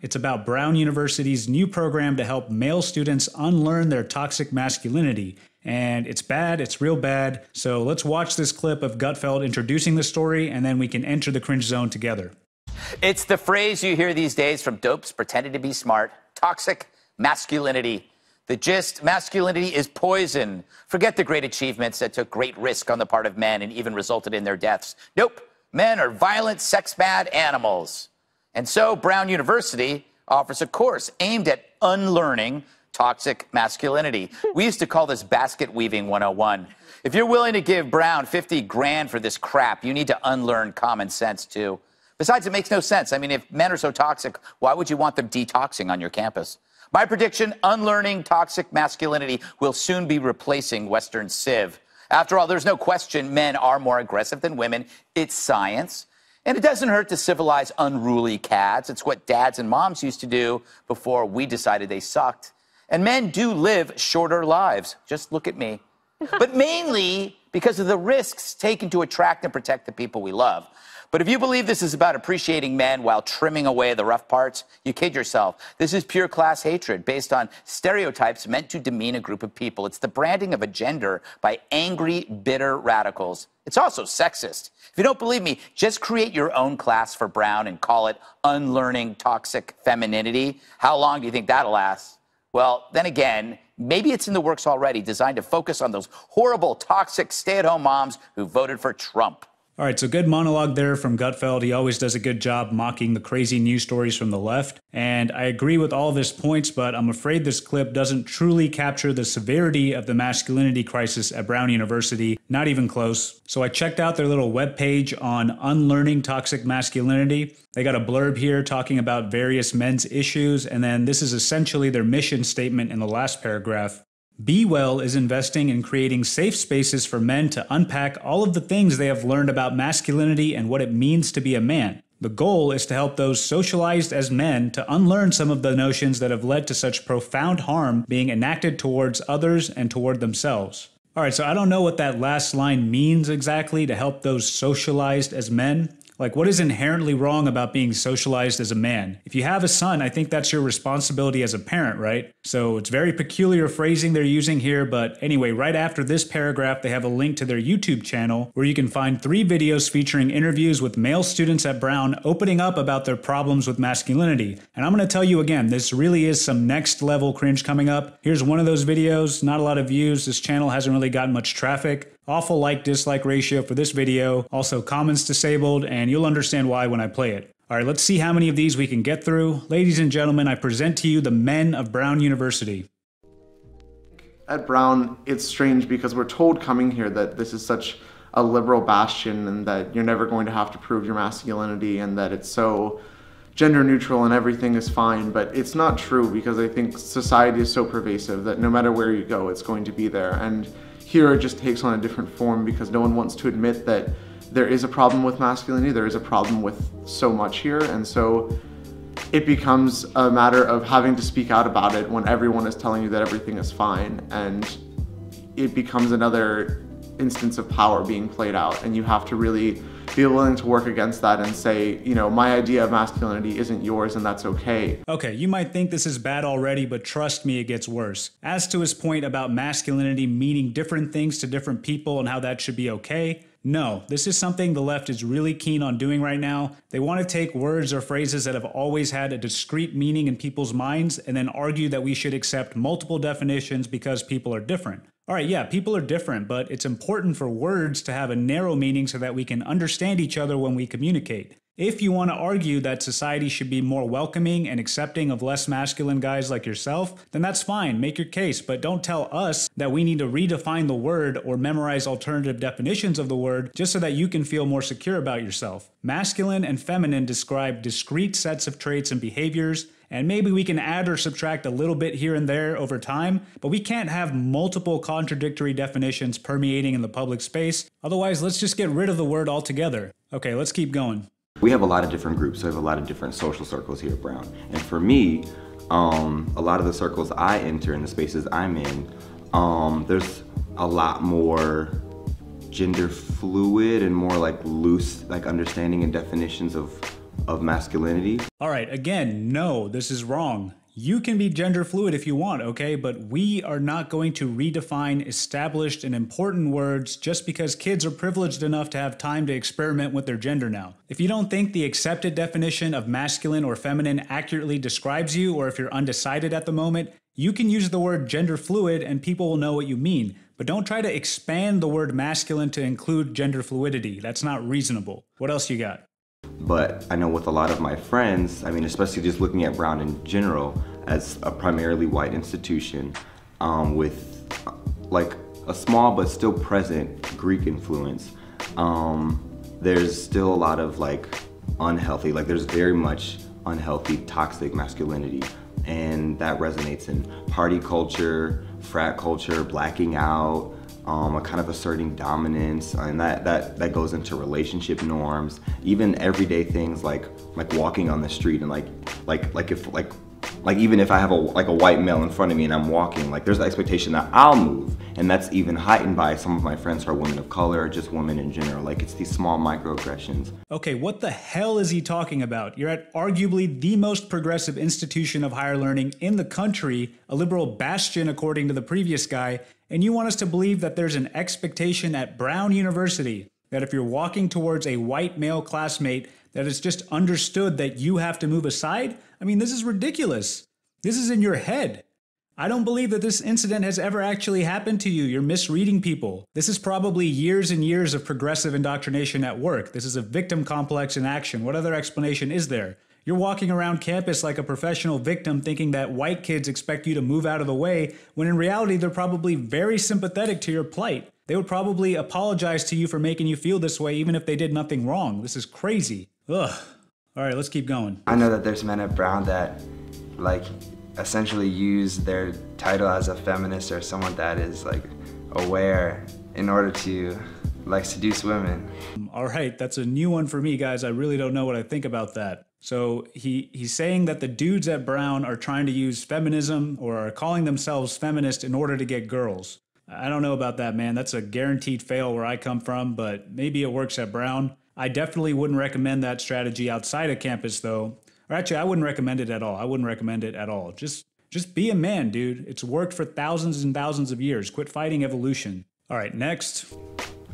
It's about Brown University's new program to help male students unlearn their toxic masculinity. And it's bad, it's real bad. So let's watch this clip of Gutfeld introducing the story, and then we can enter the cringe zone together. It's the phrase you hear these days from dopes pretending to be smart: toxic masculinity. The gist: masculinity is poison. Forget the great achievements that took great risk on the part of men and even resulted in their deaths. Nope, men are violent, sex-mad animals. And so Brown University offers a course aimed at unlearning toxic masculinity. We used to call this basket weaving 101. If you're willing to give Brown 50 grand for this crap, you need to unlearn common sense too. Besides, it makes no sense. I mean, if men are so toxic, why would you want them detoxing on your campus? My prediction: unlearning toxic masculinity will soon be replacing Western Civ. After all, there's no question men are more aggressive than women. It's science. And it doesn't hurt to civilize unruly cats. It's what dads and moms used to do before we decided they sucked. And men do live shorter lives. Just look at me. But mainly because of the risks taken to attract and protect the people we love. But if you believe this is about appreciating men while trimming away the rough parts, you kid yourself. This is pure class hatred based on stereotypes meant to demean a group of people. It's the branding of a gender by angry, bitter radicals. It's also sexist. If you don't believe me, just create your own class for Brown and call it Unlearning Toxic Femininity. How long do you think that'll last? Well, then again, maybe it's in the works already, designed to focus on those horrible, toxic stay-at-home moms who voted for Trump. All right, so good monologue there from Gutfeld. He always does a good job mocking the crazy news stories from the left. And I agree with all of his points, but I'm afraid this clip doesn't truly capture the severity of the masculinity crisis at Brown University. Not even close. So I checked out their little webpage on unlearning toxic masculinity. They got a blurb here talking about various men's issues, and then this is essentially their mission statement in the last paragraph. Be Well is investing in creating safe spaces for men to unpack all of the things they have learned about masculinity and what it means to be a man. The goal is to help those socialized as men to unlearn some of the notions that have led to such profound harm being enacted towards others and toward themselves. All right, so I don't know what that last line means exactly, to help those socialized as men. Like, what is inherently wrong about being socialized as a man? If you have a son, I think that's your responsibility as a parent, right? So it's very peculiar phrasing they're using here, but anyway, right after this paragraph, they have a link to their YouTube channel where you can find 3 videos featuring interviews with male students at Brown opening up about their problems with masculinity. And I'm going to tell you again, this really is some next level cringe coming up. Here's one of those videos, not a lot of views. This channel hasn't really gotten much traffic. Awful like-dislike ratio for this video, also comments disabled, and you'll understand why when I play it. All right, let's see how many of these we can get through. Ladies and gentlemen, I present to you the men of Brown University. At Brown, it's strange because we're told coming here that this is such a liberal bastion and that you're never going to have to prove your masculinity and that it's so gender neutral and everything is fine, but it's not true because I think society is so pervasive that no matter where you go, it's going to be there. And here it just takes on a different form because no one wants to admit that there is a problem with masculinity, there is a problem with so much here, and so it becomes a matter of having to speak out about it when everyone is telling you that everything is fine, and it becomes another instance of power being played out, and you have to really be willing to work against that and say, you know, my idea of masculinity isn't yours and that's okay. Okay, you might think this is bad already, but trust me, it gets worse. As to his point about masculinity meaning different things to different people and how that should be okay, no, this is something the left is really keen on doing right now. They want to take words or phrases that have always had a discrete meaning in people's minds and then argue that we should accept multiple definitions because people are different. All right, yeah, people are different, but it's important for words to have a narrow meaning so that we can understand each other when we communicate. If you want to argue that society should be more welcoming and accepting of less masculine guys like yourself, then that's fine, make your case, but don't tell us that we need to redefine the word or memorize alternative definitions of the word just so that you can feel more secure about yourself. Masculine and feminine describe discrete sets of traits and behaviors, and maybe we can add or subtract a little bit here and there over time, but we can't have multiple contradictory definitions permeating in the public space. Otherwise, let's just get rid of the word altogether. Okay, let's keep going. We have a lot of different groups, so we have a lot of different social circles here at Brown. And for me, a lot of the circles I enter in the spaces I'm in, there's a lot more gender fluid and more like loose like understanding and definitions of of masculinity. All right, again, no, this is wrong. You can be gender fluid if you want, okay? But we are not going to redefine established and important words just because kids are privileged enough to have time to experiment with their gender now. If you don't think the accepted definition of masculine or feminine accurately describes you, or if you're undecided at the moment, you can use the word gender fluid and people will know what you mean. But don't try to expand the word masculine to include gender fluidity. That's not reasonable. What else you got? But I know with a lot of my friends, I mean, especially just looking at Brown in general as a primarily white institution with like a small but still present Greek influence, there's still a lot of like unhealthy, like there's very much unhealthy, toxic masculinity. And that resonates in party culture, frat culture, blacking out, a kind of asserting dominance, and that goes into relationship norms, even everyday things like walking on the street and even if I have a white male in front of me and I'm walking, like there's the expectation that I'll move, and that's even heightened by some of my friends who are women of color or just women in general. Like it's these small microaggressions. Okay, what the hell is he talking about? You're at arguably the most progressive institution of higher learning in the country, a liberal bastion according to the previous guy, and you want us to believe that there's an expectation at Brown University that if you're walking towards a white male classmate, that it's just understood that you have to move aside? I mean, this is ridiculous. This is in your head. I don't believe that this incident has ever actually happened to you. You're misreading people. This is probably years and years of progressive indoctrination at work. This is a victim complex in action. What other explanation is there? You're walking around campus like a professional victim thinking that white kids expect you to move out of the way, when in reality they're probably very sympathetic to your plight. They would probably apologize to you for making you feel this way even if they did nothing wrong. This is crazy. Ugh. All right, let's keep going. I know that there's men at Brown that like essentially use their title as a feminist or someone that is like aware in order to like seduce women. All right, that's a new one for me, guys. I really don't know what I think about that. So he's saying that the dudes at Brown are trying to use feminism or are calling themselves feminist in order to get girls. I don't know about that, man. That's a guaranteed fail where I come from, but maybe it works at Brown. I definitely wouldn't recommend that strategy outside of campus, though. Or actually, I wouldn't recommend it at all. I wouldn't recommend it at all. Just be a man, dude. It's worked for thousands and thousands of years. Quit fighting evolution. All right, next.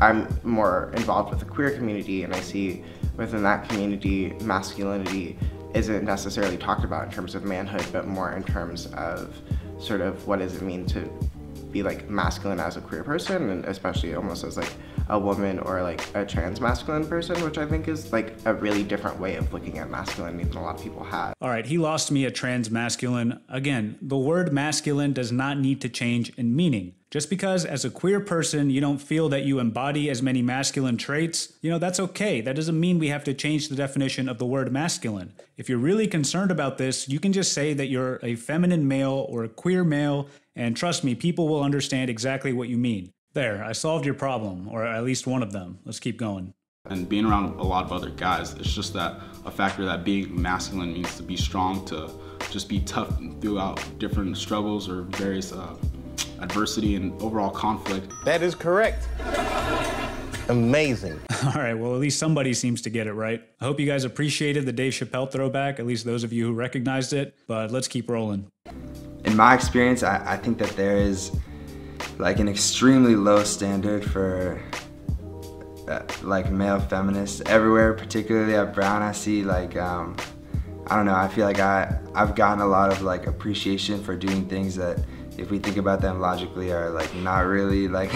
I'm more involved with the queer community, and I see within that community, masculinity isn't necessarily talked about in terms of manhood, but more in terms of sort of what does it mean to be like masculine as a queer person, and especially almost as like a woman or like a trans masculine person, which I think is like a really different way of looking at masculinity than a lot of people have. All right, he lost me at trans masculine. Again, the word masculine does not need to change in meaning. Just because as a queer person you don't feel that you embody as many masculine traits, that's okay. That doesn't mean we have to change the definition of the word masculine. If you're really concerned about this, you can just say that you're a feminine male or a queer male, and trust me, people will understand exactly what you mean. There, I solved your problem, or at least one of them. Let's keep going. And being around a lot of other guys, it's just that a factor that being masculine means to be strong, to just be tough throughout different struggles or various adversity and overall conflict. That is correct. Amazing. All right, well, at least somebody seems to get it right. I hope you guys appreciated the Dave Chappelle throwback, at least those of you who recognized it, but let's keep rolling. In my experience, I think that there is like an extremely low standard for like male feminists everywhere, particularly at Brown. I see like, I don't know, I feel like I've gotten a lot of like appreciation for doing things that if we think about them logically are like not really like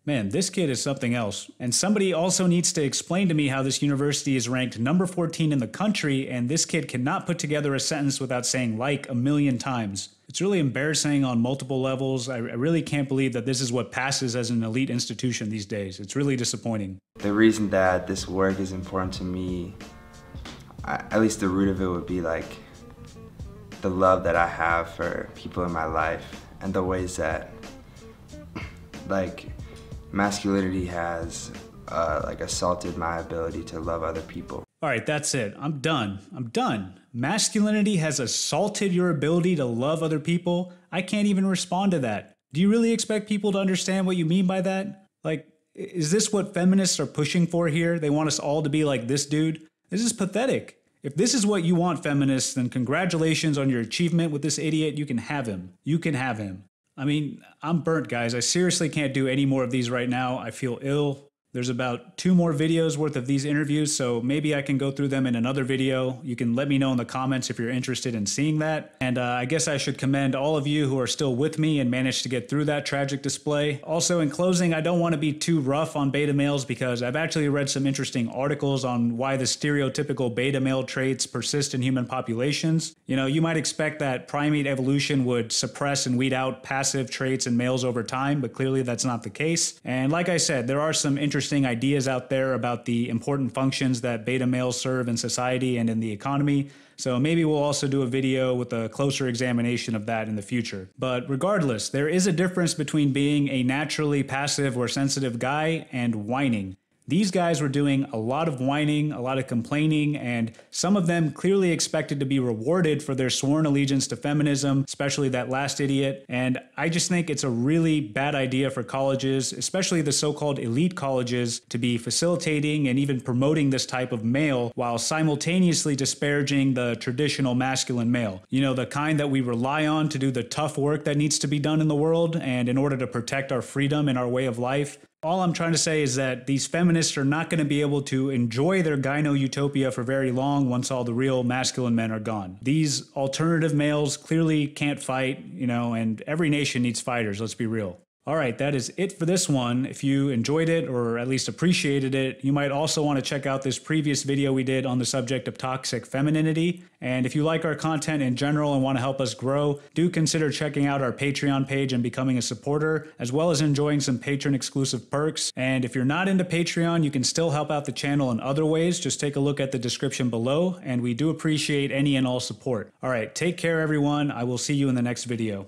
Man, this kid is something else. And somebody also needs to explain to me how this university is ranked number 14 in the country, and this kid cannot put together a sentence without saying like a million times. It's really embarrassing on multiple levels. I really can't believe that this is what passes as an elite institution these days. It's really disappointing. The reason that this work is important to me, at least the root of it would be like the love that I have for people in my life and the ways that like masculinity has like assaulted my ability to love other people. All right, that's it. I'm done. Masculinity has assaulted your ability to love other people? I can't even respond to that. Do you really expect people to understand what you mean by that? Like, is this what feminists are pushing for here? They want us all to be like this dude? This is pathetic. If this is what you want, feminists, then congratulations on your achievement with this idiot. You can have him. You can have him. I mean, I'm burnt, guys. I seriously can't do any more of these right now. I feel ill. There's about 2 more videos worth of these interviews, so maybe I can go through them in another video. You can let me know in the comments if you're interested in seeing that. And I guess I should commend all of you who are still with me and managed to get through that tragic display. Also, in closing, I don't want to be too rough on beta males because I've actually read some interesting articles on why the stereotypical beta male traits persist in human populations. You know, you might expect that primate evolution would suppress and weed out passive traits in males over time, but clearly that's not the case. And like I said, there are some interesting ideas out there about the important functions that beta males serve in society and in the economy. So maybe we'll also do a video with a closer examination of that in the future. But regardless, there is a difference between being a naturally passive or sensitive guy and whining. These guys were doing a lot of whining, a lot of complaining, and some of them clearly expected to be rewarded for their sworn allegiance to feminism, especially that last idiot. And I just think it's a really bad idea for colleges, especially the so-called elite colleges, to be facilitating and even promoting this type of male while simultaneously disparaging the traditional masculine male. You know, the kind that we rely on to do the tough work that needs to be done in the world and in order to protect our freedom and our way of life. All I'm trying to say is that these feminists are not going to be able to enjoy their gyno-utopia for very long once all the real masculine men are gone. These alternative males clearly can't fight, you know, and every nation needs fighters, let's be real. All right, that is it for this one. If you enjoyed it or at least appreciated it, you might also want to check out this previous video we did on the subject of toxic femininity. And if you like our content in general and want to help us grow, do consider checking out our Patreon page and becoming a supporter, as well as enjoying some patron exclusive perks. And if you're not into Patreon, you can still help out the channel in other ways. Just take a look at the description below, and we do appreciate any and all support. All right, take care everyone. I will see you in the next video.